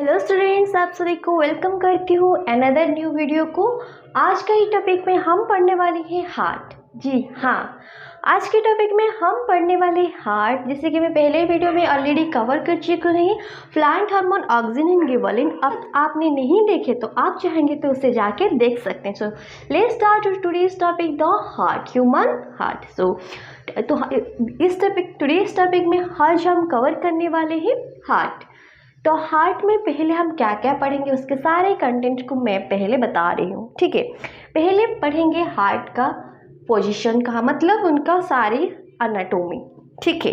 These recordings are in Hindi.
हेलो स्टूडेंट्स, आप सभी को वेलकम करती हूँ अनदर न्यू वीडियो को। आज का ही टॉपिक में हम पढ़ने वाले हैं हार्ट। जी हाँ, आज के टॉपिक में हम पढ़ने वाले हार्ट, जैसे कि मैं पहले वीडियो में ऑलरेडी कवर कर चुकी हूँ plant hormone auxin and gibberellin. अब आपने नहीं देखे तो आप चाहेंगे तो उसे जाके देख सकते हैं। So let's start today's topic the heart, human heart. So तो इस टुडेज टॉपिक में आज हम कवर करने वाले हैं हार्ट। तो हार्ट में पहले हम क्या क्या पढ़ेंगे उसके सारे कंटेंट को मैं पहले बता रही हूँ, ठीक है। पहले पढ़ेंगे हार्ट का पोजीशन का, मतलब उनका सारी एनाटॉमी, ठीक है।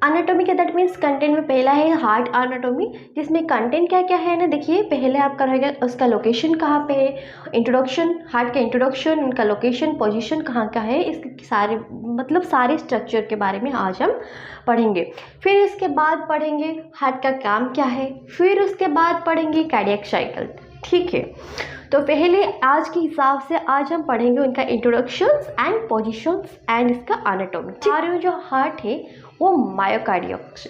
एनाटॉमी का दैट मीन्स कंटेंट में पहला है हार्ट एनाटॉमी, जिसमें कंटेंट क्या क्या है ना, देखिए पहले आपका रहेगा उसका लोकेशन कहाँ पे है, इंट्रोडक्शन, हार्ट का इंट्रोडक्शन, उनका लोकेशन, पोजीशन कहाँ का है, इसके सारे मतलब सारे स्ट्रक्चर के बारे में आज हम पढ़ेंगे। फिर इसके बाद पढ़ेंगे हार्ट का काम क्या है, फिर उसके बाद पढ़ेंगे कार्डियक साइकिल, ठीक है। तो पहले आज के हिसाब से आज हम पढ़ेंगे उनका इंट्रोडक्शंस एंड पोजीशंस एंड इसका एनाटॉमी। हमारे जो हार्ट है वो मायोकार्डियम्स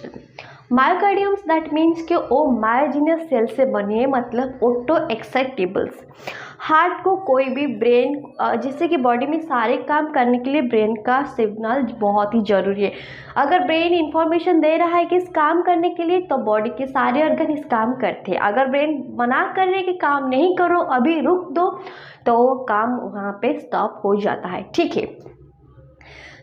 दैट मीन्स कि वो मायोजिनस सेल से बनी है, मतलब ऑटो एक्साइटेबल्स। हार्ट को कोई भी ब्रेन, जैसे कि बॉडी में सारे काम करने के लिए ब्रेन का सिग्नल बहुत ही ज़रूरी है। अगर ब्रेन इंफॉर्मेशन दे रहा है कि इस काम करने के लिए, तो बॉडी के सारे ऑर्गन इस काम करते हैं। अगर ब्रेन मना कर रहे कि काम नहीं करो, अभी रुक दो, तो वो काम वहाँ पे स्टॉप हो जाता है, ठीक है।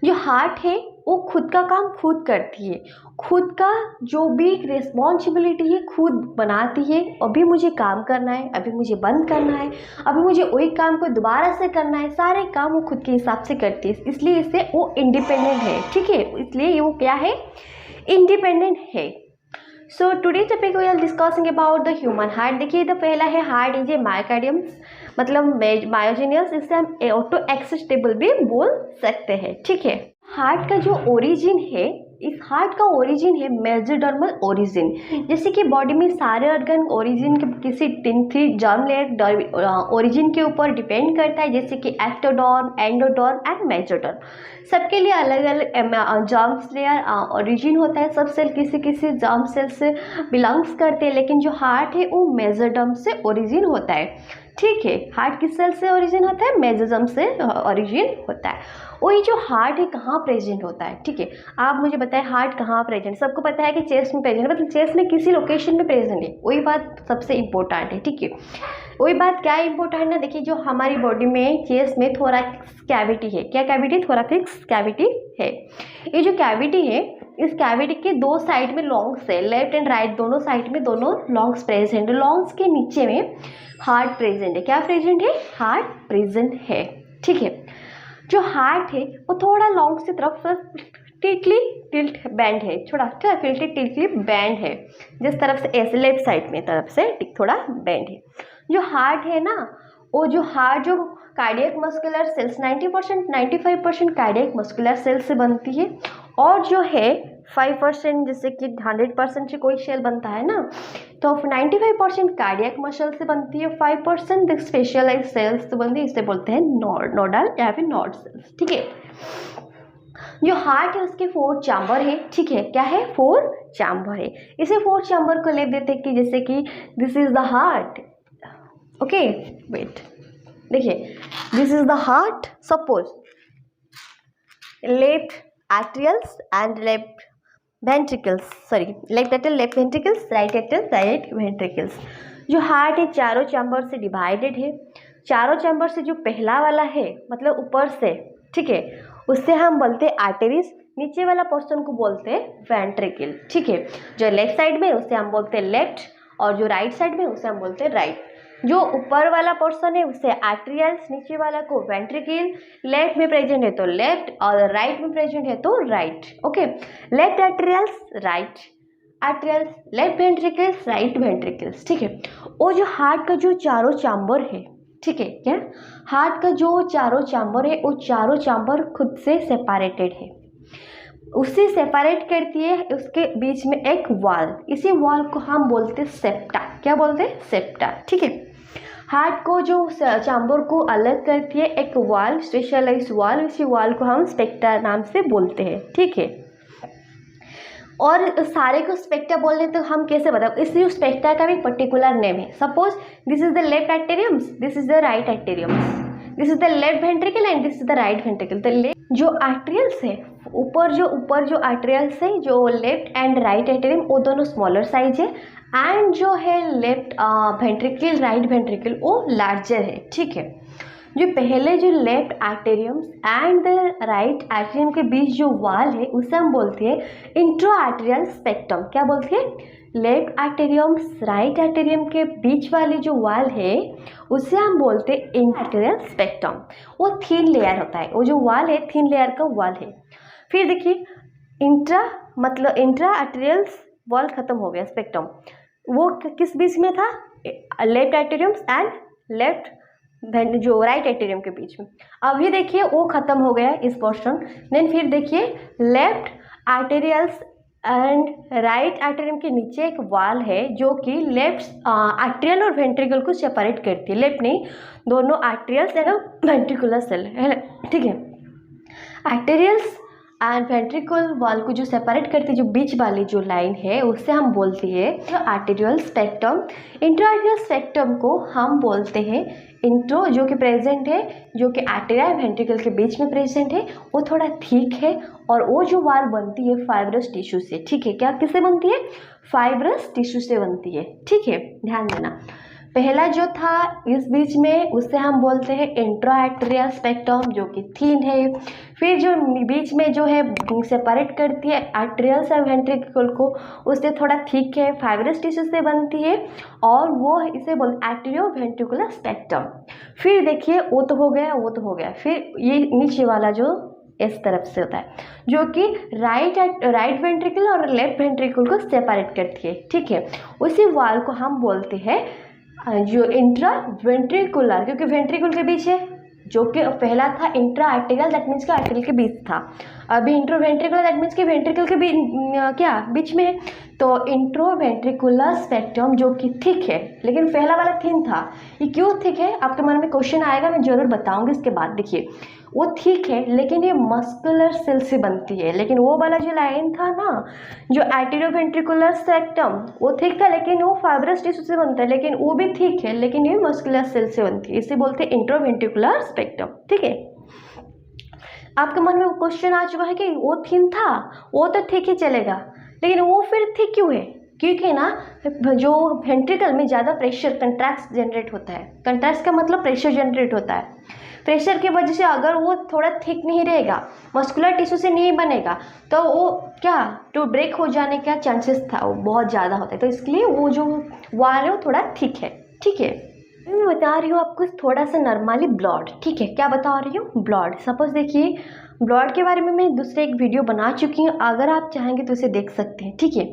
जो हार्ट है वो खुद का काम खुद करती है, खुद का जो भी रिस्पॉन्सिबिलिटी है खुद बनाती है। अभी मुझे काम करना है, अभी मुझे बंद करना है, अभी मुझे वही काम को दोबारा से करना है, सारे काम वो खुद के हिसाब से करती है, इसलिए इसे वो इंडिपेंडेंट है, ठीक है। इसलिए वो क्या है, इंडिपेंडेंट है। So today topic we are discussing about the human heart. देखिए तो पहला है हार्ट इज ए मायोकार्डियम्स, मतलब मायोजिनियस, इसे हम ऑटो एक्सिस्टेबल भी बोल सकते हैं, ठीक है। हार्ट का जो ओरिजिन है, इस हार्ट का ओरिजिन है मेसोडर्मल ओरिजिन। जैसे कि बॉडी में सारे ऑर्गन ओरिजिन के किसी थ्री जर्म लेयर ओरिजिन के ऊपर डिपेंड करता है, जैसे कि एक्टोडर्म, एंडोडर्म एंड मेसोडर्म। सबके लिए अलग अलग जर्म लेयर ओरिजिन होता है। सब सेल किसी किसी जर्म सेल से बिलोंग्स करते हैं, लेकिन जो हार्ट है वो मेसोडर्म से ओरिजिन होता है, ठीक है। हार्ट किस सेल से ओरिजिन होता है, मेसोडर्म से ओरिजिन होता है। वही जो हार्ट है कहाँ प्रेजेंट होता है, ठीक है। आप मुझे बताएं हार्ट कहाँ प्रेजेंट, सबको पता है कि चेस्ट में प्रेजेंट है, मतलब चेस्ट में किसी लोकेशन में प्रेजेंट है, वही बात सबसे इम्पोर्टेंट है, ठीक है। वही बात क्या इम्पोर्टेंट है, देखिए जो हमारी बॉडी में चेस्ट में थोरैक्स कैविटी है, क्या कैविटी, थोरैक्स कैविटी है। ये जो कैविटी है, इस कैविटी के दो साइड में लॉन्ग्स है, लेफ्ट एंड राइट दोनों साइड में दोनों लॉन्ग्स प्रेजेंट है। लॉन्ग्स के नीचे में हार्ट प्रेजेंट है, क्या प्रेजेंट है, हार्ट प्रेजेंट है, ठीक है। जो हार्ट है वो थोड़ा लॉन्ग से तरफ टिल्टली टिल्ट बैंड है, थोड़ा टिल्टली बैंड है, जिस तरफ से ऐसे लेफ्ट साइड में तरफ से थोड़ा बैंड है। जो हार्ट है ना, वो जो हार्ट जो cardiac muscular cells 90% 95% cardiac muscular cells से बनती है, और जो है 5%, जैसे कि 100% से कोई सेल बनता है ना, तो 95% कार्डियक मसल से बनती है, 5% स्पेशलाइज सेल्स से बनती है, इसे बोलते हैं नोडल या फिर नोड सेल्स, ठीक है। जो हार्ट है उसके 4 चैम्बर है, ठीक है, क्या है, 4 चैम्बर है। इसे 4 चैम्बर को ले देते कि जैसे कि this is the heart, okay, wait, देखिए this is the heart, suppose left atrials and left ventricles, left atrial left ventricles, right atrial right ventricles। जो हार्ट है चारों चैम्बर से डिवाइडेड है। चारों चैम्बर से जो पहला वाला है, मतलब ऊपर से, ठीक है, उससे हम बोलते हैं आर्टेरीज, नीचे वाला पोर्शन को बोलते हैं वेंट्रिकल, ठीक है। जो लेफ्ट साइड में उसे हम बोलते हैं लेफ्ट, और जो राइट साइड में उसे हम बोलते हैं राइट। जो ऊपर वाला पोर्शन है उसे आर्टेरियल्स, नीचे वाला को वेंट्रिकल, लेफ्ट में प्रेजेंट है तो लेफ्ट, और राइट में प्रेजेंट है तो right, okay. Left arterials, right arterials, left ventricles, right ventricles, ठीक है। वो जो हार्ट का जो चारों चैम्बर है, ठीक है, क्या हार्ट का जो चारों चैम्बर है वो चारों चैम्बर खुद से सेपरेटेड है, उसे सेपरेट करती है उसके बीच में एक वॉल, इसी वॉल को हम बोलते हैं सेप्टा, क्या बोलते हैं, सेप्टा, ठीक है। हार्ट को जो चैम्बर को अलग करती है एक वॉल, स्पेशलाइज वॉल, इसी वॉल को हम स्पेक्टा नाम से बोलते हैं, ठीक है। और सारे को स्पेक्टा बोल रहे तो हम कैसे बताओ, इसलिए स्पेक्टा का भी पर्टिकुलर नेम है। Suppose this is the left atriums, this is the right atriums, this is the left ventricle and this is the right ventricle. तो जो आर्टेरियल्स है ऊपर जो आर्टेरियल्स है जो लेफ्ट एंड राइट एटेरियम वो दोनों स्मॉलर साइज है, एंड जो है लेफ्ट वेंट्रिकल राइट वेंट्रिकल वो लार्जर है। ठीक है, जो पहले जो लेफ्ट आर्टेरियम्स एंड द राइट आर्टेरियम के बीच जो वाल है उसे हम बोलते हैं इंट्रो आर्टेरियल स्पेक्ट्रम। क्या बोलते हैं? लेफ्ट आर्टेरियम्स राइट आर्टेरियम के बीच वाली जो वाल है उसे हम बोलते हैं इंट्रा आर्टेरियल स्पेक्ट्रम। वो थिन लेयर होता है, वो जो वाल है थिन लेयर का वाल है। फिर देखिए इंट्रा मतलब इंट्रा आर्टेरियल वाल खत्म हो गया, स्पेक्ट्रम वो किस बीच में था? लेफ्ट आर्टेरियम्स एंड लेफ्ट जो राइट एटेरियम के बीच में। अभी देखिए वो खत्म हो गया इस पोर्शन। देन फिर देखिए लेफ्ट आर्टेरियल्स एंड राइट आर्टेरियम के नीचे एक वाल है जो कि लेफ्ट आर्टेरियल और वेंट्रिकल को सेपरेट करती है। लेफ्ट नहीं, दोनों आर्टेरियल्स एंड वेंट्रिकुलर सेल है। ठीक है, आर्टेरियल्स एंड वेंट्रिकल वाल को जो सेपरेट करती है, जो बीच वाली जो लाइन है उससे हम बोलते हैं arterial spectrum. Intra arterial spectrum को हम बोलते हैं इंट्रो, जो कि प्रेजेंट है, जो कि आर्टेरिया वेंट्रिकल के बीच में प्रेजेंट है। वो थोड़ा थिक है और वो जो वाल बनती है फाइब्रस टिश्यू से। ठीक है, क्या किससे बनती है? फाइब्रस टिश्यू से बनती है। ठीक है, ध्यान देना। पहला जो था इस बीच में उससे हम बोलते हैं इंट्रा आर्टेरियल स्पेक्ट्रम जो कि थिन है। फिर जो बीच में जो है सेपरेट करती है आर्टेरियल्स और वेंट्रिकल को, उससे थोड़ा थिक है, फाइब्रस टिश्यू से बनती है और वो इसे बोलते हैं आर्टेरियो वेंट्रिकुलर स्पेक्ट्रम। फिर देखिए वो तो हो गया, वो तो हो गया। फिर ये नीचे वाला जो इस तरफ से होता है जो कि राइट वेंट्रिकल और लेफ्ट वेंट्रिकल को सेपरेट करती है। ठीक है, उसी वाल को हम बोलते हैं जो इंट्रा वेंट्रिकुलर, क्योंकि वेंट्रिकल के बीच है, जो कि पहला था इंट्रा आर्टेरियल, दैट मीन्स का आर्टेरियल के बीच था। अभी इंट्रो वेंट्रिकुलर, दैट मीन्स कि वेंट्रिकल के क्या बीच में है। तो इंट्रो वेंट्रिकुलर स्पेक्ट्रम जो कि थिक है, लेकिन पहला वाला थिन था। ये क्यों थिक है आपके मन में क्वेश्चन आएगा, मैं जरूर बताऊंगी इसके बाद। देखिए वो ठीक है लेकिन ये मस्कुलर सेल से बनती है, लेकिन वो वाला जो लाइन था ना जो आर्टेरियो वेंट्रिकुलर स्पेक्ट्रम वो ठीक था लेकिन वो फाइब्रस टिश्यू से बनता है, लेकिन वो भी ठीक है लेकिन ये मस्कुलर सेल से बनती है, इसे बोलते हैं इंट्रो वेंट्रिकुलर स्पेक्ट्रम। ठीक है, आपके मन में क्वेश्चन आ चुका है कि वो थिन था, वो तो ठीक ही चलेगा, लेकिन वो फिर थिक क्यों है? क्योंकि ना जो वेंट्रिकल में ज़्यादा प्रेशर कंट्रैक्ट जनरेट होता है। कंट्रैक्ट का मतलब प्रेशर जनरेट होता है। प्रेशर की वजह से अगर वो थोड़ा थिक नहीं रहेगा, मस्कुलर टिश्यू से नहीं बनेगा, तो वो क्या तो ब्रेक हो जाने का चांसेस था वो बहुत ज़्यादा होता है। तो इसलिए वो जो वाल है वो थोड़ा थिक है। ठीक है, मैं बता रही हूँ आपको थोड़ा सा नॉर्मली ब्लड। ठीक है, क्या बता रही हूँ? ब्लड। सपोज देखिए ब्लड के बारे में मैं दूसरे एक वीडियो बना चुकी हूँ, अगर आप चाहेंगे तो उसे देख सकते हैं। ठीक है,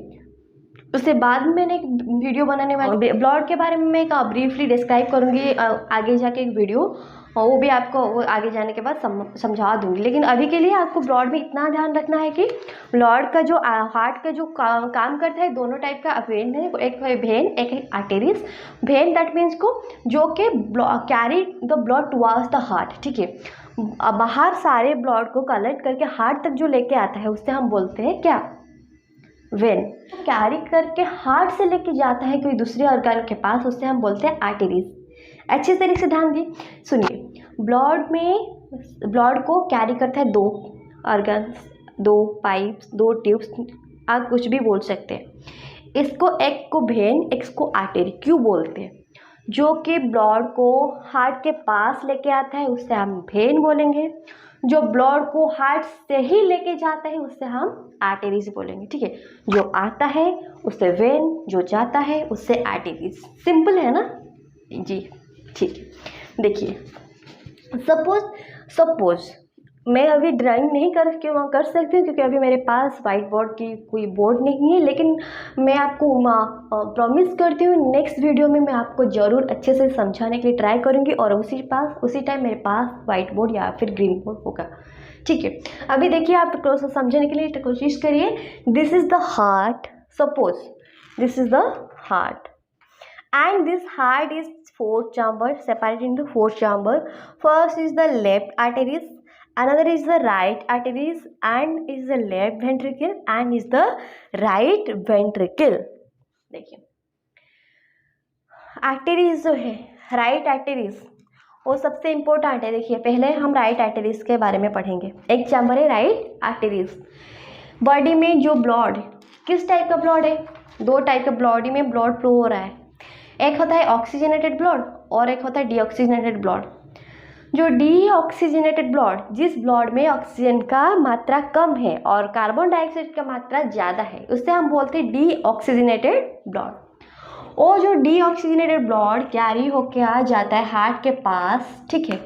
उसके बाद मैंने एक वीडियो बनाने वाली ब्लड के बारे में मैं ब्रीफली डिस्क्राइब करूँगी आगे जाके एक वीडियो, और वो भी आपको वो आगे जाने के बाद समझा दूंगी। लेकिन अभी के लिए आपको ब्लड में इतना ध्यान रखना है कि ब्लड का जो हार्ट का जो काम करता है, दोनों टाइप का वेन है, एक है वेन एक है आर्टेरीज। वेन दैट मीन्स को जो कि carry the blood towards the heart. ठीक है, बाहर सारे ब्लड को कलेक्ट करके हार्ट तक जो लेके आता है उससे हम बोलते हैं क्या? वेन। कैरी करके हार्ट से लेके जाता है कोई दूसरे ऑर्गन के पास, उससे हम बोलते हैं आर्टेरीज। अच्छे तरीके से ध्यान दिए, सुनिए। ब्लड को कैरी करता है दो ऑर्गन्स, दो पाइप्स, दो ट्यूब्स, आप कुछ भी बोल सकते हैं। इसको एक को वेन, एक को आर्टरी क्यों बोलते हैं? जो कि ब्लड को हार्ट के पास लेके आता है उससे हम वेन बोलेंगे, जो ब्लड को हार्ट से ही लेके जाता है उससे हम आर्टेरीज बोलेंगे। ठीक है, जो आता है उससे वेन, जो जाता है उससे आर्टेरीज। सिंपल है ना जी? ठीक है, देखिए सपोज मैं अभी ड्राइंग नहीं कर सकती हूँ क्योंकि अभी मेरे पास वाइट बोर्ड की कोई बोर्ड नहीं है, लेकिन मैं आपको प्रॉमिस करती हूँ नेक्स्ट वीडियो में मैं आपको ज़रूर अच्छे से समझाने के लिए ट्राई करूँगी, और उसी टाइम मेरे पास वाइट बोर्ड या फिर ग्रीन बोर्ड होगा। ठीक है, अभी देखिए आप समझने के लिए कोशिश करिए। This is the heart, suppose this is the heart, and this heart is four chamber, separated into four chamber. First is the left arteries another is the right arteries and is the left ventricle and is the right ventricle. देखिए आर्टेरीज जो है, राइट आर्टेरीज वो सबसे इम्पोर्टेंट है। देखिए पहले हम राइट आर्टेरीज के बारे में पढ़ेंगे। एक चैम्बर है राइट आर्टेरीज। बॉडी में जो ब्लड, किस टाइप का ब्लड है? दो टाइप का बॉडी में ब्लड फ्लो हो रहा है। एक होता है ऑक्सीजनेटेड ब्लड और एक होता है डीऑक्सीजनेटेड ब्लड। जो डीऑक्सीजनेटेड ब्लड, जिस ब्लड में ऑक्सीजन का मात्रा कम है और कार्बन डाइऑक्साइड का मात्रा ज़्यादा है, उससे हम बोलते हैं डीऑक्सीजनेटेड ब्लड। और जो डीऑक्सीजनेटेड ब्लड कैरी होके आ जाता है हार्ट के पास, ठीक है,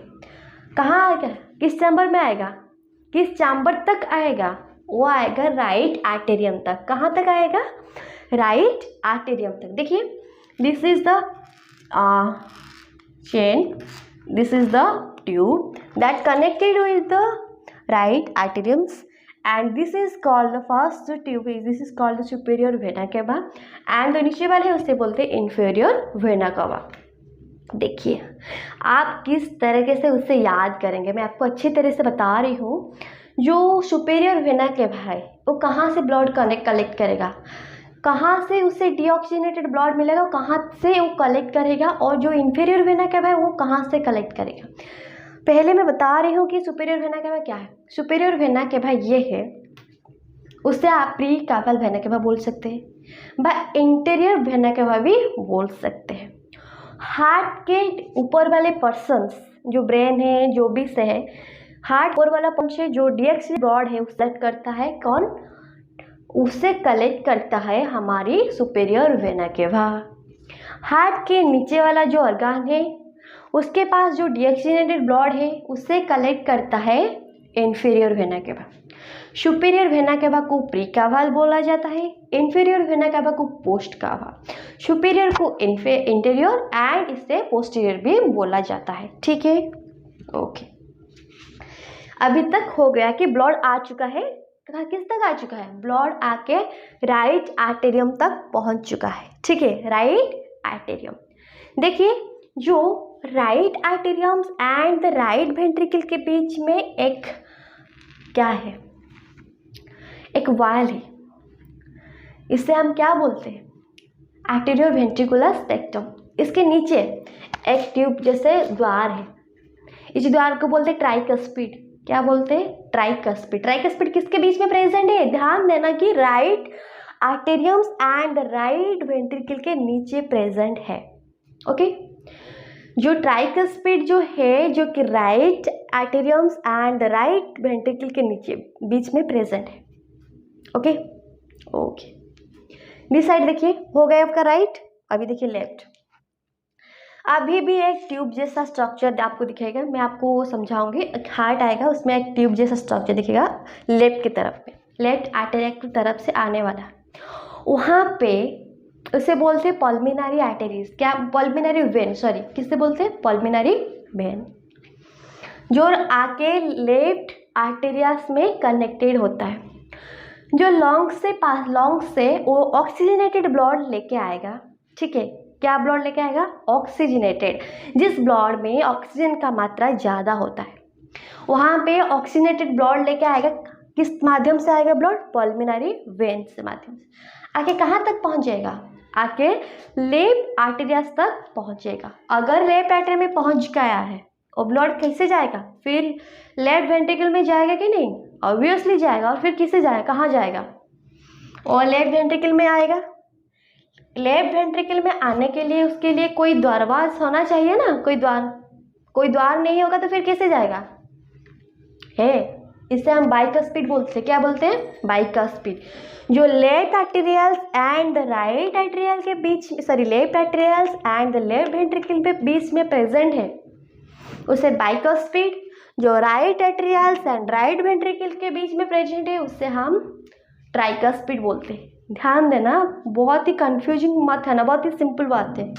कहाँ आएगा? किस चैम्बर में आएगा? किस चैम्बर तक आएगा? वो आएगा राइट आर्टेरियम तक। कहाँ तक आएगा? राइट आर्टेरियम तक। देखिए this is the chain, this is the tube that connected with the right atriums and this is called the first tube, this is called the superior vena cava and जो नीचे वाले है उससे बोलते हैं inferior vena cava। देखिए आप किस तरीके से उससे याद करेंगे, मैं आपको अच्छी तरह से बता रही हूँ। जो सुपेरियर वेना केवा है वो कहाँ से ब्लड कलेक्ट करेगा, कहाँ से उसे डीऑक्सीजनेटेड ब्लड मिलेगा, कहाँ से वो कलेक्ट करेगा, और जो इंफीरियर वेना केवा है वो कहाँ से कलेक्ट करेगा। पहले मैं बता रही हूँ कि सुपेरियर वेना केवा क्या है। सुपेरियर वेना केवा ये है, उससे आप प्री कावल वेना केवा बोल सकते हैं, व इंटीरियर वेना केवा भी बोल सकते हैं। हार्ट के ऊपर वाले पर्सन्स, जो ब्रेन है, जो भी से है, हार्ट ऊपर वाला पंच है, जो डीएक्सी ब्लड है उससे करता है कौन? उससे कलेक्ट करता है हमारी सुपेरियर वेना केवा। हार्ट के नीचे वाला जो ऑर्गन है उसके पास जो डीऑक्सीजनेटेड ब्लड है उससे कलेक्ट करता है inferior vena cava. Superior vena cava को प्री कावल बोला जाता है, इंफीरियर वेना केवा को पोस्ट कावा। सुपीरियर को इंटीरियर एंड इससे पोस्टीरियर भी बोला जाता है। ठीक है, ओके। अभी तक हो गया कि ब्लड आ चुका है, किस तक आ चुका है? ब्लड आके राइट आर्टेरियम तक पहुंच चुका है। ठीक है, राइट आर्टेरियम। देखिए जो right atriums and the right ventricle के बीच में एक क्या है? एक वाल है। इसे हम क्या बोलते हैं? Atrio ventricular सेक्टम। इसके नीचे एक ट्यूब जैसे द्वार है, इस द्वार को बोलते हैं ट्राइकस्पिड। क्या बोलते हैं? ट्राइकस्पिड। ट्राइकस्पिड किसके बीच में प्रेजेंट है? ध्यान देना कि right atriums and right ventricle के नीचे प्रेजेंट है। ओके, जो ट्राइकस्पिड जो है, जो कि right atriums and right ventricle के नीचे बीच में प्रेजेंट है। ओके ओके, दिस साइड देखिए हो गया आपका राइट। अभी देखिए लेफ्ट। अभी भी एक ट्यूब जैसा स्ट्रक्चर आपको दिखेगा, मैं आपको समझाऊंगी। एक हार्ट आएगा, उसमें एक ट्यूब जैसा स्ट्रक्चर दिखेगा लेफ्ट की तरफ में, लेफ्ट आर्टेरिया की तरफ से आने वाला। वहाँ पे उसे बोलते हैं पल्मिनरी आर्टेरीज। क्या? पल्मिनरी वेन, सॉरी, किससे बोलते हैं? पल्मिनरी वेन, जो आके लेफ्ट आर्टेरियास में कनेक्टेड होता है। जो लंग्स से वो ऑक्सीजनेटेड ब्लड लेके आएगा। ठीक है, क्या ब्लड लेके आएगा? ऑक्सीजनेटेड। जिस ब्लड में ऑक्सीजन का मात्रा ज़्यादा होता है वहाँ पे ऑक्सीजनेटेड ब्लड लेके आएगा। किस माध्यम से आएगा ब्लड? पल्मिनरी वेन से माध्यम से। आके कहाँ तक पहुँच जाएगा? आके लेफ्ट आर्टेरियास तक पहुँचेगा। अगर लेफ्ट आर्टेरिया में पहुँच गया है और ब्लड कैसे जाएगा? फिर लेफ्ट वेंट्रिकल में जाएगा कि नहीं? ऑब्वियसली जाएगा। और फिर किससे जाएगा? कहाँ जाएगा? और लेफ्ट वेंट्रिकल में आएगा। लेफ्ट वेंट्रिकल में आने के लिए उसके लिए कोई द्वारवास होना चाहिए ना, कोई द्वार नहीं होगा तो फिर कैसे जाएगा? है, इसे हम बाइकस्पिड बोलते हैं। क्या बोलते हैं? बाइकस्पिड। जो left arterials and the right arterial के बीच, sorry, left arterials and the left ventricle के बीच में प्रेजेंट है उसे बाइकस्पिड। जो right arterials and right ventricle के बीच में प्रेजेंट है उससे हम ट्राइकस्पिड बोलते हैं। ध्यान देना, बहुत ही कंफ्यूजिंग मत है ना, बहुत ही सिंपल बात है।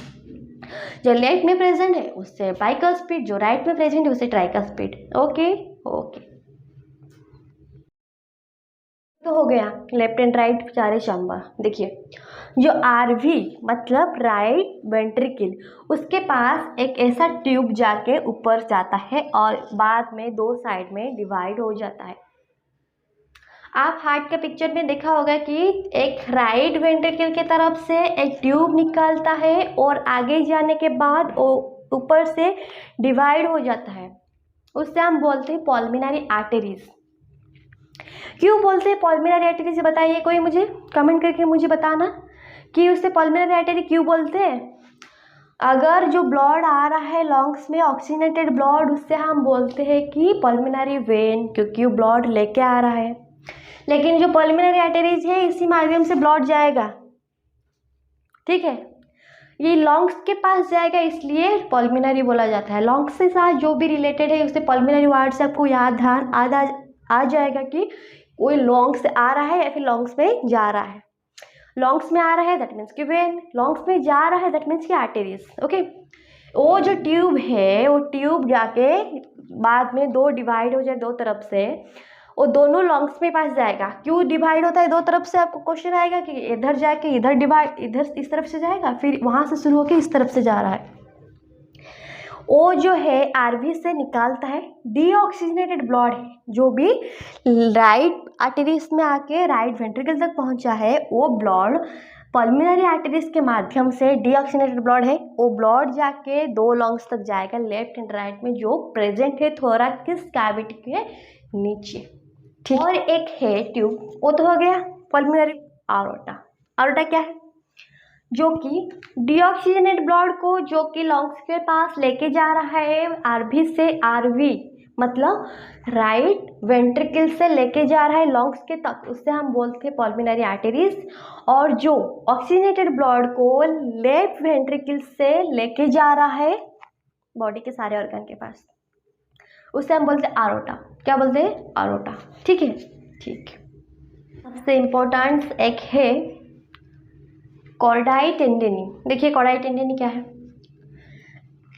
जो लेफ्ट में प्रेजेंट है उससे बाइकस्पिड, जो राइट में प्रेजेंट है उससे ट्राइकस्पिड। Okay okay. तो हो गया लेफ्ट एंड राइट सारे चैम्बर। देखिए जो आरवी मतलब राइट वेंट्रिकल, उसके पास एक ऐसा ट्यूब जाके ऊपर जाता है और बाद में दो साइड में डिवाइड हो जाता है। आप हार्ट के पिक्चर में देखा होगा कि एक राइट वेंट्रिकल की तरफ से एक ट्यूब निकलता है और आगे जाने के बाद वो ऊपर से डिवाइड हो जाता है, उससे हम बोलते हैं पल्मोनरी आर्टरीज। क्यों बोलते हैं पल्मोनरी आर्टरीज, बताइए कोई मुझे कमेंट करके मुझे बताना कि उससे पल्मोनरी आर्टरी क्यों बोलते हैं। अगर जो ब्लड आ रहा है लंग्स में ऑक्सीजनेटेड ब्लड, उससे हम बोलते हैं कि पल्मोनरी वेन, क्योंकि वो ब्लड लेके आ रहा है। लेकिन जो पल्मोनरी आर्टरीज है इसी माध्यम से ब्लड जाएगा, ठीक है, ये लंग्स के पास जाएगा, इसलिए पल्मोनरी बोला जाता है। लंग्स से साथ जो भी रिलेटेड है उससे पल्मोनरी वर्ड से आपको याद ध्यान आ जाएगा कि कोई लंग्स से आ रहा है या फिर लंग्स में जा रहा है। लंग्स में आ रहा है दैट मीन्स कि वेन, लंग्स में जा रहा है दैट मीन्स कि आर्टरीज। ओके, वो जो ट्यूब है वो ट्यूब जाके बाद में दो डिवाइड हो जाए दो तरफ से, वो दोनों लंग्स में पास जाएगा। क्यों डिवाइड होता है दो तरफ से, आपको क्वेश्चन आएगा कि इधर जाके इधर डिवाइड, इधर इस तरफ से जाएगा, फिर वहाँ से शुरू होकर इस तरफ से जा रहा है। वो जो है आरवी से निकालता है डीऑक्सीजनेटेड ब्लड है, जो भी राइट आर्टरीज में आके राइट वेंट्रिकल तक पहुंचा है, वो ब्लड पल्मोनरी आर्टरीज के माध्यम से डीऑक्सीजनेटेड ब्लड है, वो ब्लड जाके दो लंग्स तक जाएगा लेफ्ट एंड राइट में, जो प्रेजेंट है थोरैक्स कैविटी के नीचे, ठीक। और एक है ट्यूब, वो तो हो गया पल्मोनरी आरोटा। आरोटा क्या है, जो कि डीऑक्सीजनेट ब्लड को जो कि लंग्स के पास लेके जा रहा है आरवी से, आरवी मतलब राइट वेंट्रिकल से लेके जा रहा है लंग्स के तक, उससे हम बोलते हैं पल्मोनरी आर्टरीज। और जो ऑक्सीजनेटेड ब्लड को लेफ्ट वेंट्रिकल से लेके जा रहा है बॉडी के सारे ऑर्गन के पास, उससे हम बोलते हैं आरोटा। क्या बोलते हैं, आरोटा, ठीक है, ठीक। सबसे इम्पोर्टेंट एक है कॉर्डाई टेंडेनी। देखिए कॉर्डाई टेंडेनी क्या है,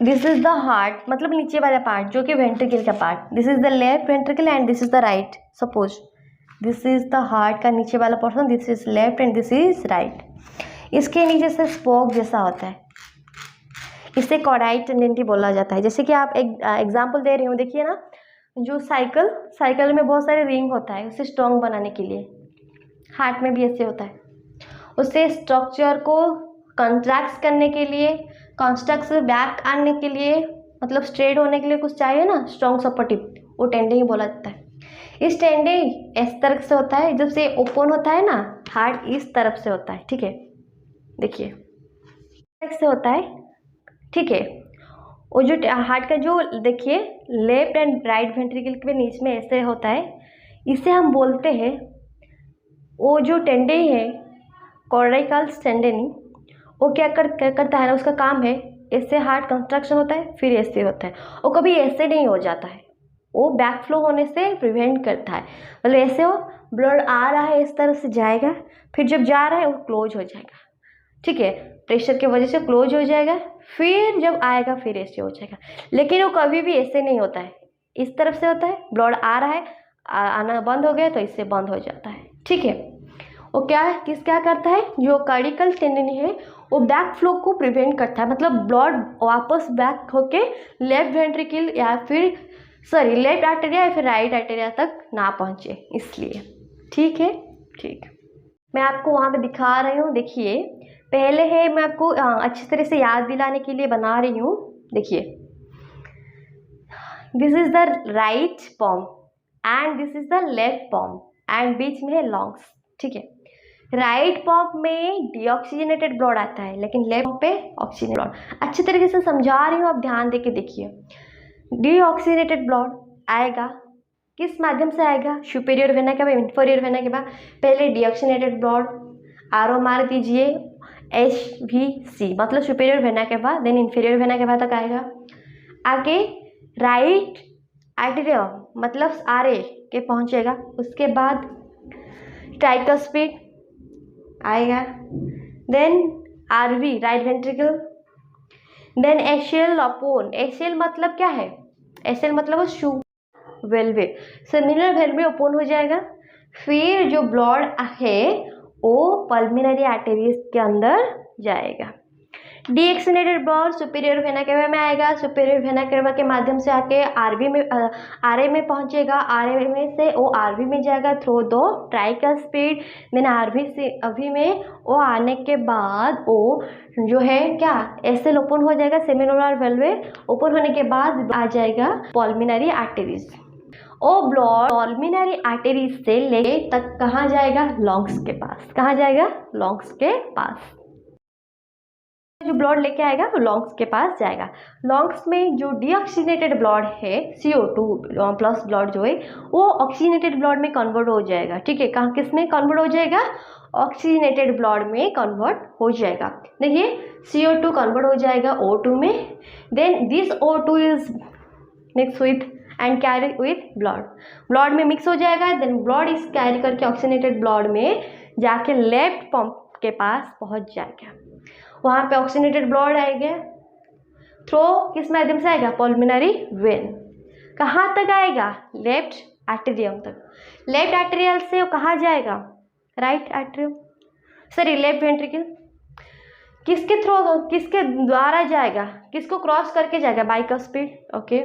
दिस इज द हार्ट मतलब नीचे वाला पार्ट जो कि वेंट्रिकल का part, this is the left ventricle and this is the right. Suppose this is the heart का नीचे वाला portion, this is left and this is right. इसके नीचे से स्पोक जैसा होता है, इसे कॉर्डाई टेंडेनी बोला जाता है। जैसे कि आप एक एग्जाम्पल दे रही हूँ, देखिए ना, जो साइकिल में बहुत सारे रिंग होता है उसे स्ट्रॉन्ग बनाने के लिए, हार्ट में भी ऐसे होता है, उसे स्ट्रक्चर को कंट्रैक्ट करने के लिए, कंस्ट्रक्ट से बैक आने के लिए, मतलब स्ट्रेट होने के लिए कुछ चाहिए ना स्ट्रॉन्ग सपोर्टिव, वो टेंडे ही बोला जाता है। इस टेंडे इस तरफ से होता है, जब से ओपन होता है ना हार्ट इस तरफ से होता है, ठीक है, देखिए इस से होता है, ठीक है। वो जो हार्ट का जो देखिए लेफ्ट एंड राइट वेंट्रिकल के नीचे में ऐसे होता है, इसे हम बोलते हैं, वो जो टेंडे है कॉर्डाइकल्स टेंडेनी, वो क्या करता है ना, उसका काम है ऐसे हार्ट कंस्ट्रक्शन होता है, फिर ऐसे होता है, वो कभी ऐसे नहीं हो जाता है, वो बैक फ्लो होने से प्रिवेंट करता है। मतलब ऐसे हो ब्लड आ रहा है इस तरह से जाएगा, फिर जब जा रहा है वो क्लोज हो जाएगा, ठीक है, प्रेशर की वजह से क्लोज हो जाएगा, फिर जब आएगा फिर ऐसे हो जाएगा। लेकिन वो कभी भी ऐसे नहीं होता है, इस तरफ से होता है, ब्लड आ रहा है, आना बंद हो गया तो इससे बंद हो जाता है, ठीक है। वो क्या करता है, जो कार्डिकल टेंडेनी है वो बैक फ्लो को प्रिवेंट करता है, मतलब ब्लड वापस बैक होके लेफ्ट वेंट्रिकल या फिर लेफ्ट आर्टेरिया या फिर राइट आर्टेरिया तक ना पहुंचे, इसलिए, ठीक है, ठीक। मैं आपको वहाँ पे दिखा रही हूँ, देखिए पहले है, मैं आपको अच्छी तरह से याद दिलाने के लिए बना रही हूँ। देखिए this is the right pump and this is the left pump and बीच में है लंग्स, ठीक है। राइट पॉम्प में डीऑक्सीजनेटेड ब्लड आता है, लेकिन लेफ्ट पे ऑक्सीजनेटेड ब्लड। अच्छी तरीके से समझा रही हूँ, आप ध्यान देके देखिए। डीऑक्सीजनेटेड ब्लड आएगा किस माध्यम से आएगा, सुपेरियर वेना के बाद इंफीरियर वेना के बाद, पहले डीऑक्सीजनेटेड ब्लड आरो मार दीजिए HVC मतलब सुपेरियर वेना के बाद, देन इंफीरियर वेना के बाद तक आएगा। आगे राइट आर्टेरिया मतलब RA के पहुँचेगा, उसके बाद ट्राइकस्पिड आएगा, then RV right ventricle, then एशियल अपोन, एशियल मतलब क्या है, एशियल मतलब शू वेल्वे, सेमिनल वेल्वे ओपन हो जाएगा, फिर जो ब्लड है वो पल्मिनरी आर्टरीज के अंदर जाएगा। डीएक्सिनेटेड ब्लड सुपीरियर वेना केवा में आएगा, सुपीरियर वेना केवा के माध्यम से आके आरबी में आरए में पहुंचेगा, आरए में से वो आरबी में जाएगा थ्रू दो ट्राइकस्पिड, देन आरबी से अभी में वो आने के बाद वो जो है क्या एसएल ओपन हो जाएगा, सेमिनोलर वेलवे ओपन होने के बाद आ जाएगा पल्मिनरी आर्टरीज। ओ ब्लड पल्मिनरी आर्टरीज से ले तक कहाँ जाएगा, लंग्स के पास। कहाँ जाएगा, लंग्स के पास। जो ब्लड लेके आएगा वो लंग्स के पास जाएगा। लंग्स में जो डीऑक्सीनेटेड ब्लड है CO2 प्लस ब्लड जो है वो ऑक्सीनेटेड ब्लड में कन्वर्ट हो जाएगा। ठीक है, कहाँ किस में कन्वर्ट हो जाएगा, ऑक्सीनेटेड ब्लड में कन्वर्ट हो जाएगा। देखिए CO2 कन्वर्ट हो जाएगा O2 में, then this O2 is mix with and carry with blood में मिक्स हो जाएगा, देन ब्लड इज कैरी करके ऑक्सीनेटेड ब्लड में जाके लेफ्ट पंप के पास पहुंच जाएगा। वहाँ पे ऑक्सीनेटेड ब्लड आएगा थ्रो किस माध्यम से आएगा, पल्मिनरी वेन। कहाँ तक आएगा, लेफ्ट आर्टेरियम तक। लेफ्ट आर्टेरियल से वो कहाँ जाएगा, राइट आर्टेरियम, सॉरी लेफ्ट वेंट्रिकल। किसके थ्रू, किसके द्वारा जाएगा, किसको क्रॉस करके जाएगा, बाइकस्पिड। ओके,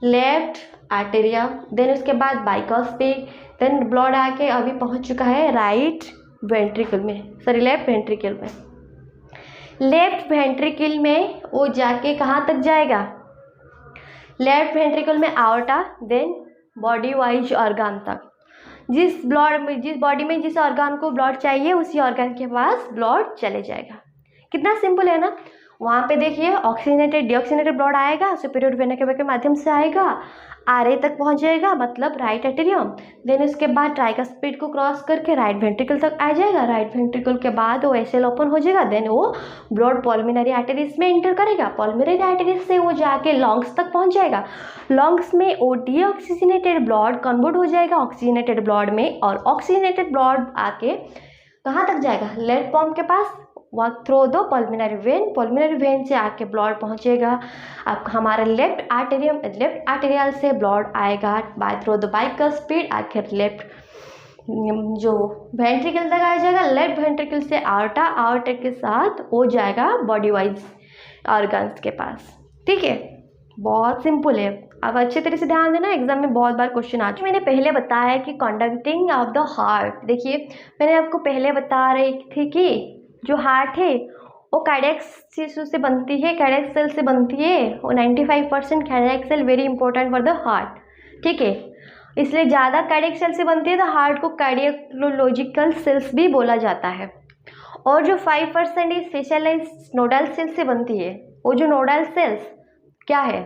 लेफ्ट आर्टेरियम, देन उसके बाद बाइकस्पिड, देन ब्लड आके अभी पहुँच चुका है राइट वेंट्रिकल में, सॉरी लेफ्ट वेंट्रिकल में। लेफ्ट वेंट्रिकल में वो जाके कहाँ तक जाएगा, लेफ्ट वेंट्रिकल में aorta, then body wise organ तक। जिस बॉडी में जिस ऑर्गन को ब्लड चाहिए उसी ऑर्गन के पास ब्लड चले जाएगा। कितना सिंपल है ना। वहाँ पे देखिए ऑक्सीनेटेड डीऑक्सीनेटेड ब्लड आएगा, सुपीरियर वेना केवा के माध्यम से आएगा, आरए तक पहुँच जाएगा मतलब राइट आर्टेरियम, देन उसके बाद ट्राइकस्पिड को क्रॉस करके राइट वेंट्रिकल तक आ जाएगा। राइट वेंट्रिकल के बाद वो एसएल ओपन हो जाएगा, देन वो ब्लड पल्मिनरी आर्टरीज में एंटर करेगा। पल्मिनरी आर्टरीज से वो जाके लंग्स तक पहुँच जाएगा। लंग्स में वो डीऑक्सीनेटेड ब्लड कन्वर्ट हो जाएगा ऑक्सीनेटेड ब्लड में, और ऑक्सीनेटेड ब्लड आके कहाँ तक जाएगा, लेफ्ट पंप के पास, वॉक थ्रो दो पल्मिनरी वेन से आके ब्लड पहुंचेगा। अब हमारा लेफ्ट आर्टेरियल से ब्लड आएगा बाय थ्रो द बाइकस्पिड आखिर लेफ्ट जो वेंट्रिकल तक आ जाएगा। लेफ्ट वेंट्रिकल से आर्टा के साथ हो जाएगा बॉडी वाइज ऑर्गन्स के पास। ठीक है, बहुत सिंपल है। अब अच्छे तरह से ध्यान देना, एग्जाम में बहुत बार क्वेश्चन आ चुके। मैंने पहले बताया कि कंडक्टिंग ऑफ द हार्ट, देखिए मैंने आपको पहले बता रही थी कि जो हार्ट है वो कार्डियक टिश्यू से बनती है, कार्डियक सेल से बनती है। वो 95% cardiac cell very important for the heart. ठीक है, इसलिए ज़्यादा कार्डियक सेल से बनती है तो हार्ट को कार्डियोलॉजिकल सेल्स भी बोला जाता है। और जो 5% है स्पेशलाइज नोडल सेल से बनती है। वो जो नोडल सेल्स क्या है,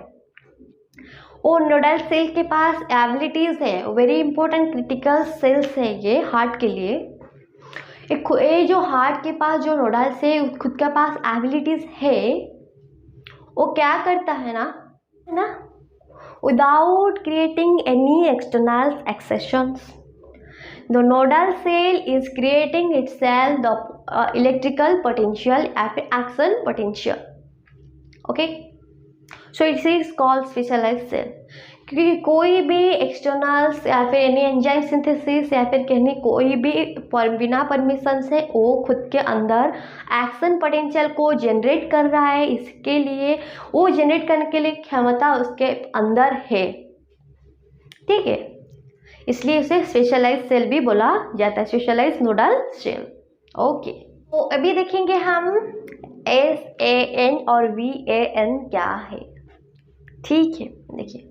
वो नोडल सेल के पास एबिलिटीज़ है, वेरी इंपॉर्टेंट क्रिटिकल सेल्स है ये हार्ट के लिए। ये जो हार्ट के पास जो नोडल से खुद के पास एबिलिटीज है, वो क्या करता है ना, without creating any external excitations the nodal cell is creating itself the electrical potential या फिर action potential. Okay, so it is called specialised cell. क्योंकि कोई भी एक्सटर्नल्स या फिर एनी एंजाइम सिंथेसिस या फिर कहने कोई भी बिना परमिशन से वो खुद के अंदर एक्शन पोटेंशियल को जनरेट कर रहा है, इसके लिए वो जनरेट करने के लिए क्षमता उसके अंदर है। ठीक है, इसलिए उसे स्पेशलाइज्ड सेल भी बोला जाता है, स्पेशलाइज्ड नोडल सेल। ओके, तो अभी देखेंगे हम SAN और VAN क्या है। ठीक है, देखिए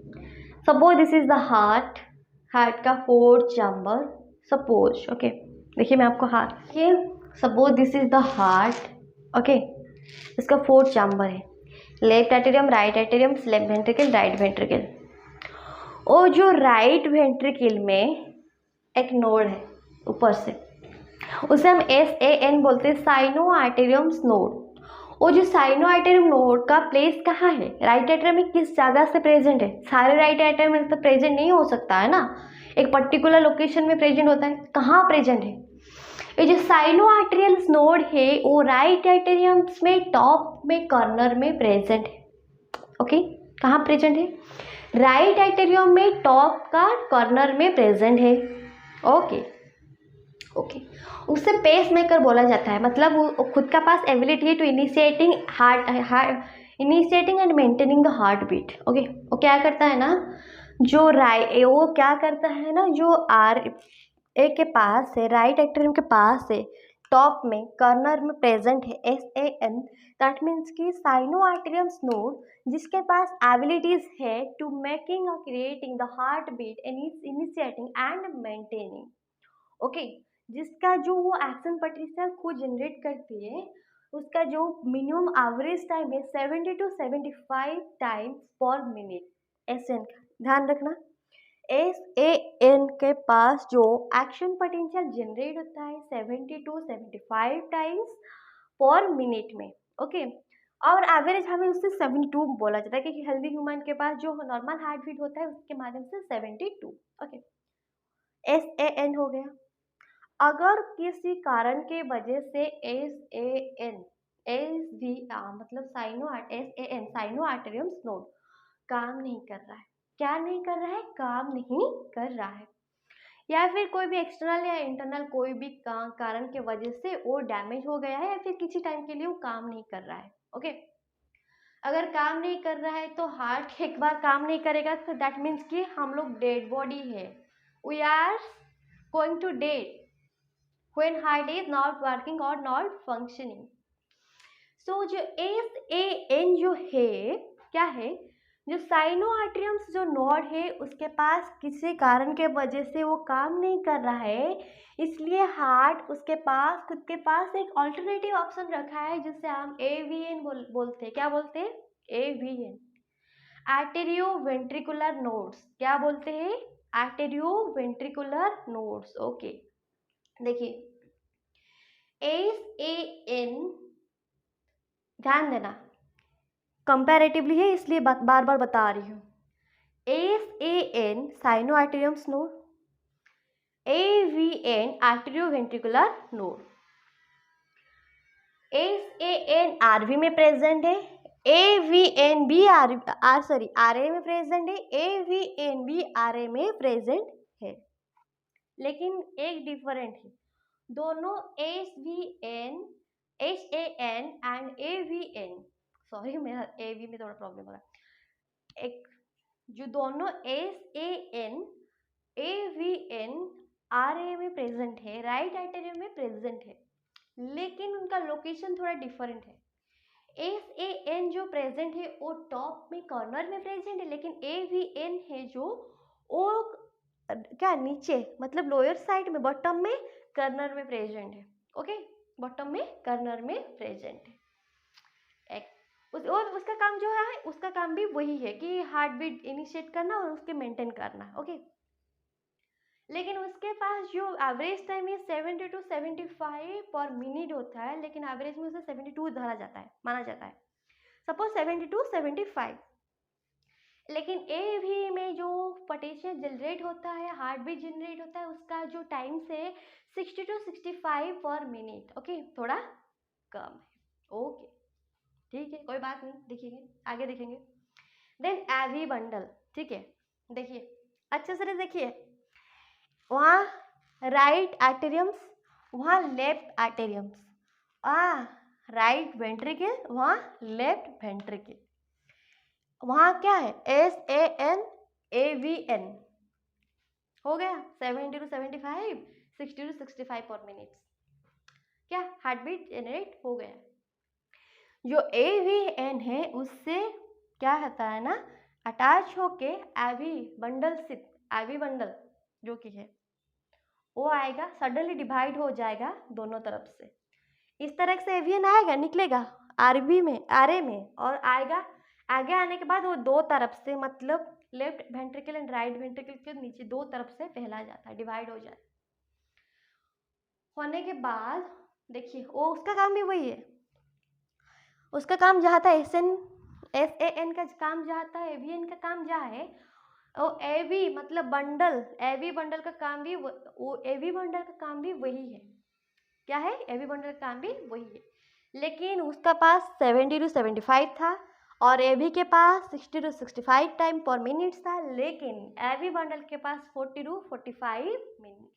suppose this is the heart का फोर्थ चैम्बर। सपोज ओके, देखिए मैं आपको हार्ट ये suppose this is the heart. Okay, इसका फोर्थ चैम्बर है, left atrium, right atrium, left ventricle, right ventricle. और जो राइट वेंट्रिकल में एक नोड है ऊपर से, उसे हम SAN बोलते हैं, साइनो आर्टेरियम्स नोड। वो जो साइनो आर्टेरियम नोड का प्लेस कहाँ है, राइट आर्टेरियम में किस जगह से प्रेजेंट है। सारे राइट आर्टेरियम में तो प्रेजेंट नहीं हो सकता है ना, एक पर्टिकुलर लोकेशन में प्रेजेंट होता है। कहाँ प्रेजेंट है, ये जो साइनो आर्टेरियल नोड है वो राइट आर्टेरियम्स में टॉप में कॉर्नर में प्रेजेंट है। ओके, कहाँ प्रेजेंट है, राइट आर्टेरियम में टॉप का कॉर्नर में प्रेजेंट है। ओके, ओके, उससे पेस मेकर बोला जाता है, मतलब वो खुद का पास एबिलिटी है to initiating and maintaining the heartbeat. Okay, वो क्या करता है ना, वो क्या करता है ना, जो आर ए के पास है, राइट एट्रियम के पास है, टॉप में कर्नर में प्रेजेंट है SAN, दैट मीन्स कि साइनो आर्टेरियम्स नोड जिसके पास एबिलिटीज है टू मेकिंग और creating the heartbeat, initiating and maintaining. Okay, जिसका जो वो एक्शन पोटेंशियल खुद जनरेट करती है, उसका जो मिनिमम एवरेज टाइम है 70 to 75 टाइम्स पर मिनट। SN का ध्यान रखना, SAN के पास जो एक्शन पोटेंशियल जनरेट होता है 70 to 75 टाइम्स पर मिनट में। ओके, और एवरेज हमें उससे 72 बोला जाता है, क्योंकि हेल्दी ह्यूमन के पास जो नॉर्मल हार्ट बीट होता है उसके माध्यम से 72। ओके, SAN हो गया। अगर किसी कारण के वजह से SAN मतलब साइनो आर्टेरियम्स नोड काम नहीं कर रहा है, क्या नहीं कर रहा है, काम नहीं कर रहा है, या फिर कोई भी एक्सटर्नल या इंटरनल कोई भी कारण के वजह से वो डैमेज हो गया है, या फिर किसी टाइम के लिए वो काम नहीं कर रहा है। ओके, अगर काम नहीं कर रहा है तो हार्ट एक बार काम नहीं करेगा तो दैट मीन्स कि हम लोग डेड बॉडी है, we are going to dead when heart is not working or not functioning। so जो SAN जो है क्या है, जो साइनो आर्टेरियम्स जो नोड है उसके पास किसी कारण के वजह से वो काम नहीं कर रहा है, इसलिए हार्ट उसके पास खुद के पास एक ऑल्टरनेटिव ऑप्शन रखा है जिससे हम AVN बोलते हैं। क्या बोलते हैं? AVN, atrio ventricular nodes. क्या बोलते हैं? Atrio ventricular nodes. ओके, देखिए SAN, ध्यान देना कंपैरेटिवली है इसलिए बार बार बता रही हूँ। SAN sino atriums node, AVN atrio ventricular node. SAN RV में प्रेजेंट है, AVN भी RA में प्रेजेंट है, AVN भी RA में प्रेजेंट है, लेकिन एक डिफरेंट है, दोनों SAN एंड AVN, सॉरी मेरा AV में थोड़ा प्रॉब्लम हो रहा है, एक जो दोनों SAN AVN RA में प्रेजेंट है, राइट आर्टेरियम में प्रेजेंट है, लेकिन उनका लोकेशन थोड़ा डिफरेंट है। SAN जो प्रेजेंट है वो टॉप में कॉर्नर में प्रेजेंट है, लेकिन AVN है जो वो क्या नीचे मतलब लोअर साइड में बॉटम में कर्नर में प्रेजेंट है। ओके, बॉटम में कर्नर में प्रेजेंट है। और उसका काम जो है, उसका काम भी वही है कि हार्ट बीट इनिशिएट करना और उसके मेंटेन करना। ओके, लेकिन उसके पास जो एवरेज टाइम है 70 to 75 पर मिनट होता है, लेकिन एवरेज में उसे 72 धरा जाता है, माना जाता है, सपोज 70 to 75। लेकिन AV में जो पोटेंशियल जनरेट होता है, हार्ट बीट जनरेट होता है, उसका जो टाइम से 60 to 65 पर मिनट। ओके, थोड़ा कम है। ओके, ठीक है, कोई बात नहीं, देखेंगे आगे देखेंगे। देन AV बंडल, ठीक है, देखिए अच्छे से देखिए, वहाँ राइट आर्टेरियम्स, वहाँ लेफ्ट आर्टेरियम्स, राइट वेंट्रिकल, वहाँ लेफ्ट वेंट्रिकल, वहाँ क्या है SAN AVN हो गया 70 to 75, 60 to 65 पर मिनट, क्या हार्ट बीट जनरेट हो गया। जो AVN है उससे क्या होता है ना, अटैच होके AV बंडल जो कि है वो आएगा, सडनली डिवाइड हो जाएगा दोनों तरफ से, इस तरह से AVN आएगा, निकलेगा RA में, और आएगा आगे आने के बाद वो दो तरफ से मतलब left ventricle and right ventricle के नीचे दो तरफ से फैला जाता है, डिवाइड हो जाता है। होने के बाद देखिए वो उसका काम भी वही है, उसका काम जहाँ था SAN का काम जहाँ था, AVN का काम जहाँ है, वो AV मतलब बंडल, AV बंडल का काम भी वही है। क्या है? AV बंडल का काम भी वही है, लेकिन उसका पास 70 to 75 था और AV के पास 60 to 65 टाइम पर मिनट था, लेकिन AV बंडल के पास 40 to 45 मिनट।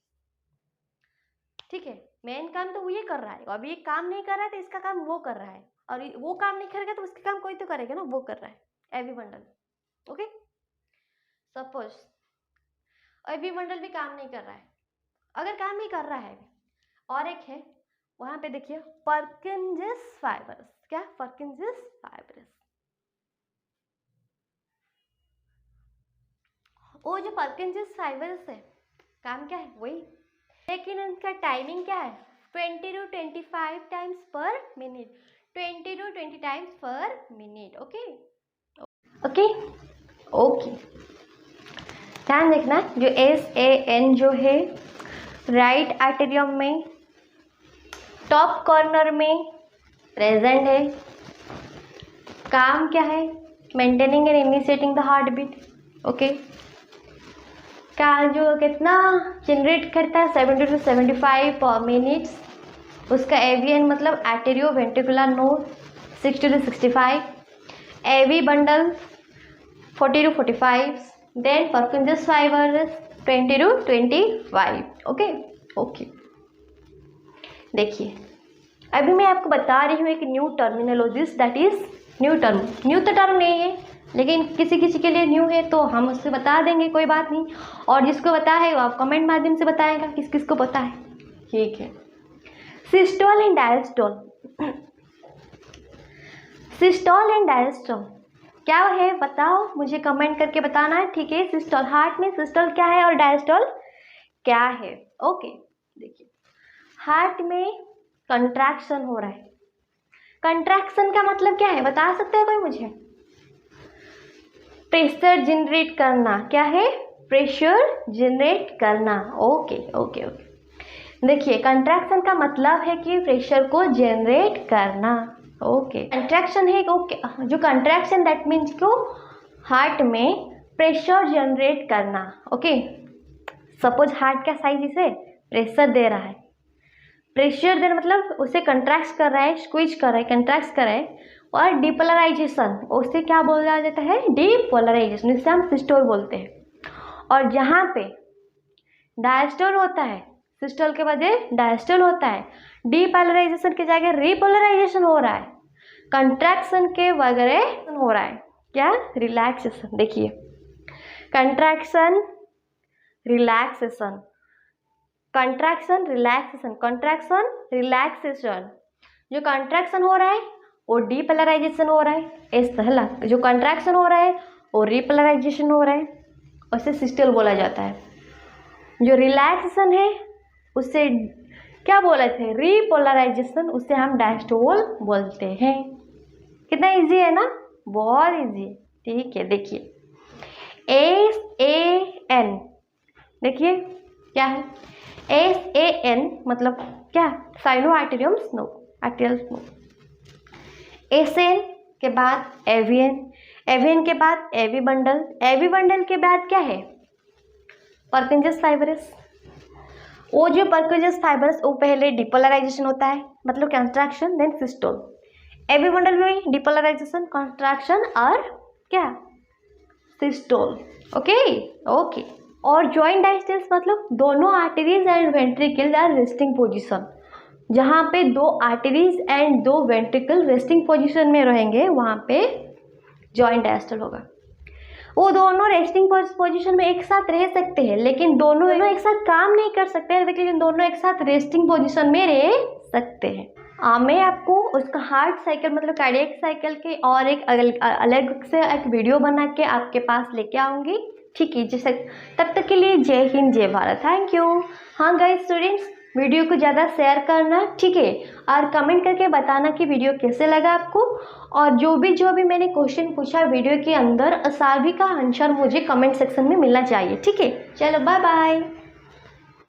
ठीक है, मेन काम तो वो ये कर रहा है, अब ये काम नहीं कर रहा है तो इसका काम वो कर रहा है, और वो काम नहीं करेगा तो उसका काम कोई तो करेगा ना, वो कर रहा है AV bundle. Okay, suppose AV bundle भी काम नहीं कर रहा है, अगर काम नहीं कर रहा है और एक है वहां पे देखिए परकिंजेस फाइबरस, क्या परकिंजेस फाइबरस, वो जो परकिंजेस फाइबरस है काम क्या है वही, लेकिन इनका टाइमिंग क्या है 20 to 25 टाइम्स पर मिनट, 20 to 20 टाइम्स पर मिनट। ओके ओके ओके, ध्यान देखना जो SAN जो है राइट आर्टेरियम में टॉप कॉर्नर में प्रेजेंट है, काम क्या है maintaining and initiating the heartbeat. Okay, का जो कितना जनरेट करता है 70 to 75 पर मिनट्स, उसका एवियन मतलब atrio ventricular node 60 to 65, AV bundle 40 to 45, then Purkinje's fibres 20 to 25। Okay okay, देखिए अभी मैं आपको बता रही हूँ एक new terminologies, that is new term, new तो टर्म नहीं है लेकिन किसी किसी के लिए न्यू है तो हम उससे बता देंगे, कोई बात नहीं, और जिसको पता है वो आप कमेंट माध्यम से बताएगा किस किस को पता है। ठीक है, systole and diastole, systole and diastole क्या है बताओ, मुझे कमेंट करके बताना है। ठीक है, सिस्टोल हार्ट में सिस्टोल क्या है और डायस्टोल क्या है। ओके, देखिए हार्ट में कंट्रैक्शन हो रहा है, कंट्रैक्शन का मतलब क्या है बता सकते हैं कोई मुझे? प्रेशर जनरेट करना, क्या है प्रेशर जनरेट करना। ओके ओके ओके, देखिए कंट्रैक्शन का मतलब है कि प्रेशर को जनरेट करना। ओके, कंट्रैक्शन है ओके, जो कंट्रैक्शन दैट मीन्स को हार्ट में प्रेशर जनरेट करना। ओके, सपोज हार्ट का साइज इसे प्रेशर दे रहा है, प्रेशर देना मतलब उसे कंट्रैक्ट कर रहा है, स्क्वीज कर रहा है, कंट्रैक्ट कर रहा है, और डिपोलराइजेशन उसे क्या बोला जाता है डिपोलराइजेशन, इसे हम सिस्टोल बोलते हैं। और जहाँ पे डायस्टोल होता है, सिस्टोल के बजाय डायस्टोल होता है, डिपोलराइजेशन की जगह रिपोलराइजेशन हो रहा है, कंट्रैक्शन के वगैरह हो रहा है, क्या रिलैक्सेशन। देखिए contraction relaxation, contraction relaxation, contraction relaxation, जो कंट्रैक्शन हो रहा है वो डीपोलराइजेशन हो रहा है, इस तरह जो कंट्रैक्शन हो रहा है वो रिपोलराइजेशन हो रहा है, उसे सिस्टोल बोला जाता है। जो रिलैक्सेशन है उससे क्या बोले थे रिपोलराइजेशन, उससे हम डायस्टोल बोलते हैं। कितना इजी है ना, बहुत इजी है। ठीक है, देखिए SAN, देखिए क्या है SAN मतलब क्या sino atrium node, arterial node. SAN के बाद एवियन, एवियन के बाद एवी बंडल, एवी बंडल के बाद क्या है परकिंजेस फाइबरस। वो जो परकिंजेस फाइबरस वो पहले डिपोलराइजेशन होता है मतलब contraction then systole, AV bundle में डिपोलराइजेशन कंट्रैक्शन और क्या सिस्टोल। ओके ओके, और जॉइंट डायस्टल्स मतलब दोनों arteries and ventricle are resting position, जहाँ पे दो आर्टरीज एंड दो वेंट्रिकल रेस्टिंग पोजीशन में रहेंगे वहाँ पे जॉइंट डायस्टल होगा। वो दोनों रेस्टिंग पोजीशन में एक साथ रह सकते हैं लेकिन दोनों एक साथ काम नहीं कर सकते हैं, लेकिन दोनों एक साथ रेस्टिंग पोजीशन में रह सकते हैं। मैं आपको उसका हार्ट साइकिल मतलब कार्डियक साइकिल के और एक अलग से एक वीडियो बना के आपके पास लेके आऊँगी। ठीक है, जैसे तब तक के लिए जय हिंद जय भारत, थैंक यू। हाँ गाइस स्टूडेंट्स, वीडियो को ज़्यादा शेयर करना, ठीक है, और कमेंट करके बताना कि वीडियो कैसे लगा आपको, और जो भी मैंने क्वेश्चन पूछा वीडियो के अंदर सभी का आंसर मुझे कमेंट सेक्शन में मिलना चाहिए। ठीक है, चलो बाय बाय।